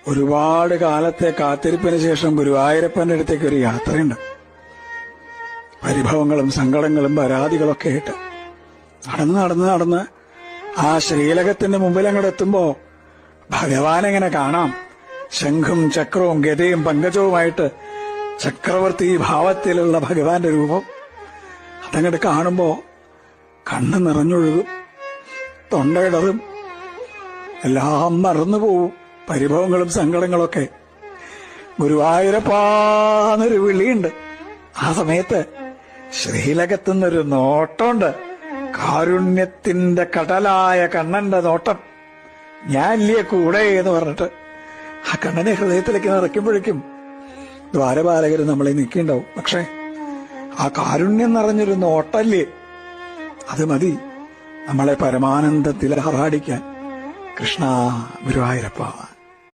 ഒരുപാട് കാലത്തെ കാത്തിരിപ്പിന് ശേഷം ഗുരുവായൂരപ്പന്റെ അടുത്തേക്ക് ഒരു യാത്രയുണ്ട്. പരിഭവങ്ങളും സങ്കടങ്ങളും പരാതികളൊക്കെ ആയിട്ട് നടന്ന് ആ ശ്രീലകത്തിന്റെ മുമ്പിൽ അങ്ങോട്ട് എത്തുമ്പോ ഭഗവാൻ എങ്ങനെ കാണാം. ശംഖും ചക്രവും ഗതയും പങ്കജവുമായിട്ട് ചക്രവർത്തി ഭാവത്തിലുള്ള ഭഗവാന്റെ രൂപം അതങ്ങോട്ട് കാണുമ്പോ കണ്ണ് നിറഞ്ഞൊഴുകും, തൊണ്ടയിടറും, എല്ലാം മറന്നുപോവും. പരിഭവങ്ങളും സങ്കടങ്ങളൊക്കെ. ഗുരുവായൂരപ്പാന്നൊരു വിളിയുണ്ട്. ആ സമയത്ത് ശ്രീലകത്തുനിന്നൊരു നോട്ടമുണ്ട്. കാരുണ്യത്തിന്റെ കടലായ കണ്ണന്റെ നോട്ടം. ഞാനില്ലേ കൂടെ എന്ന് പറഞ്ഞിട്ട് ആ കണ്ണനെ ഹൃദയത്തിലേക്ക് നിറയ്ക്കുമ്പോഴേക്കും ദ്വാരപാലകർ നമ്മളെ നിൽക്കിണ്ടാവും. പക്ഷെ ആ കാരുണ്യം നിറഞ്ഞൊരു നോട്ടല്ലേ, അത് മതി നമ്മളെ പരമാനന്ദത്തിൽ ആറാടിക്കാൻ. കൃഷ്ണ ഗുരുവായൂരപ്പ.